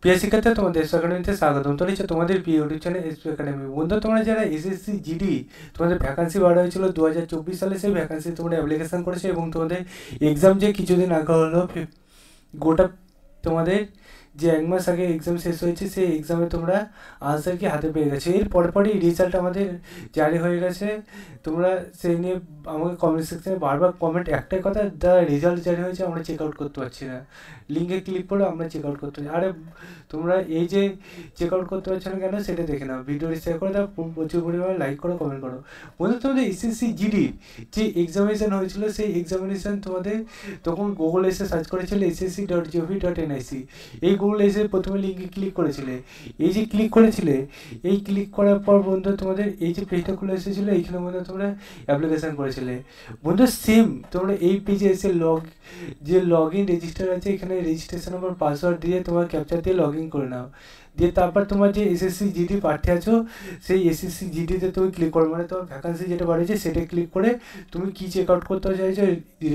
প্রিয় শিক্ষার্থী, তোমাদের এসপি একাডেমিতে স্বাগতম। তো নিচ্ছে তোমাদের প্রিয় ইউটিউব চ্যানেল এসপি একাডেমি। বন্ধু, তোমরা যারা এসএসসি জিডি তোমাদের ভ্যাকান্সি বার হয়েছিল 2024 সালে, সেই ভ্যাকান্সি তোমরা অ্যাপ্লিকেশন করেছো এবং তোমাদের এক্সাম যে কিছুদিন আগে হলো, গোটা তোমাদের যে 1 মাস আগে এক্সাম শেষ হয়েছে, সেই এক্সামে তোমরা আনসার কি হাতে পেয়ে গেছো। এর পরপরই রেজাল্ট আমাদের জারি হয়ে গেছে। তোমরা সেই নিয়ে আমাকে কমেন্ট সেকশনে বারবার কমেন্ট, একটাই কথা, দ্য রেজাল্ট জারি হয়েছে, আমরা চেক আউট করতে পারছি না, লিঙ্কে ক্লিক করে আমরা চেক আউট করতে পারছি। আরে তোমরা এই যে চেক আউট করতে পারছো না কেন সেটা দেখে নাও, ভিডিওটি শেয়ার করে দাও, প্রচুর পরিমাণে লাইক করো, কমেন্ট করো। বন্ধু, তোমাদের এসএসসি জিডির যে এক্সামিনেশান হয়েছিল, সেই এক্সামিনেশান তোমাদের তখন গুগল এসে সার্চ করেছিল ssc.gov.nic। এই গুগল এসে প্রথমে লিঙ্কে ক্লিক করেছিলে, এই যে ক্লিক করেছিলে, এই ক্লিক করার পর বন্ধু তোমাদের এই যে পেজটা খুলে এসেছিলো, এইখানের মধ্যে তোমরা অ্যাপ্লিকেশান করেছিলে। বন্ধু সেম তোমরা এই পেজে এসে লগ ইন রেজিস্টার আছে, এখানে রেজিস্ট্রেশন নম্বর পাসওয়ার্ড দিয়ে তোমার ক্যাপচার দিয়ে লগ ইন করে নাও। দিয়ে তারপর তোমার যে এসএসসি জিডি প্রার্থী আছো, সেই এসএসসি জিডিতে তুমি ক্লিক করো, মানে তোমার ভ্যাকান্সি যেটা বাড়িয়েছে সেটা ক্লিক করে তুমি কী চেক আউট করতে চাইছো,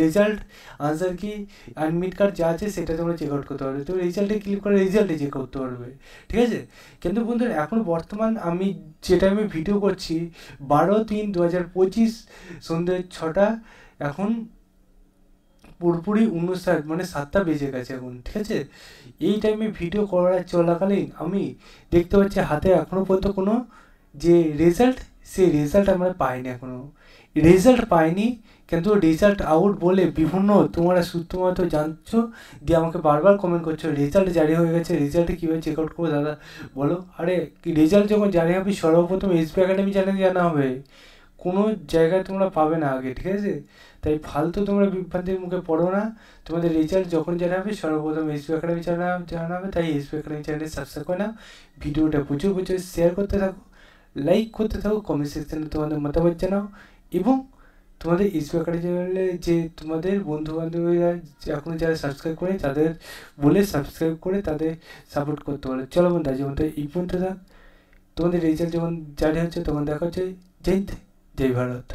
রেজাল্ট, আনসার কি, অ্যাডমিট কার্ড যা আছে সেটা তোমরা চেক আউট করতে পারবে। তুমি রেজাল্টে ক্লিক করে রেজাল্টে চেক করতে পারবে, ঠিক আছে। কিন্তু বন্ধুরা, এখন বর্তমান আমি যে টাইমে ভিডিও করছি 12/3/2025 সন্ধ্যে 6টা, এখন পুরোপুরি 59 মানে 7টা বেজে গেছে এখন, ঠিক আছে। এই টাইমে ভিডিও করার চলাকালীন আমি দেখতে পাচ্ছি হাতে এখনও পর্যন্ত কোনো যে রেজাল্ট, সেই রেজাল্ট আমরা পাইনি, এখনও রেজাল্ট পাইনি। কিন্তু রেজাল্ট আউট বলে বিভিন্ন তোমরা সূত্র মতো জানছো, দিয়ে আমাকে বারবার কমেন্ট করছো রেজাল্ট জারি হয়ে গেছে, রেজাল্টে কীভাবে চেক আউট করবো দাদা বলো। আরে রেজাল্ট যখন জারি হবে, সর্বপ্রথম এসপি একাডেমি চ্যানেলে জানা হবে, কোনো জায়গায় তোমরা পাবে না আগে, ঠিক আছে। তাই ফালতু তোমরা বিভ্রান্তির মুখে পড়ো না। তোমাদের রেজাল্ট যখন জানা হবে, সর্বপ্রথম এসপি একাডেমি জানা হবে। তাই এসপি একাডেমি চ্যানেলে সাবস্ক্রাইব করে নাও, ভিডিওটা প্রচুর শেয়ার করতে থাকো, লাইক করতে থাকো, কমেন্ট সেকশনে তোমাদের মতামত জানাও, এবং তোমাদের এসপি একাডেমি চ্যানেলে যে তোমাদের বন্ধুবান্ধবীরা এখন যারা সাবস্ক্রাইব করে, তাদের বলে সাবস্ক্রাইব করে তাদের সাপোর্ট করতে পারো। চলো বন্ধু, যেমন এই পর্যন্ত থাক, তোমাদের রেজাল্ট যখন জারি হচ্ছে তখন দেখা হচ্ছে। জয় হিন্দ, জয় ভারত।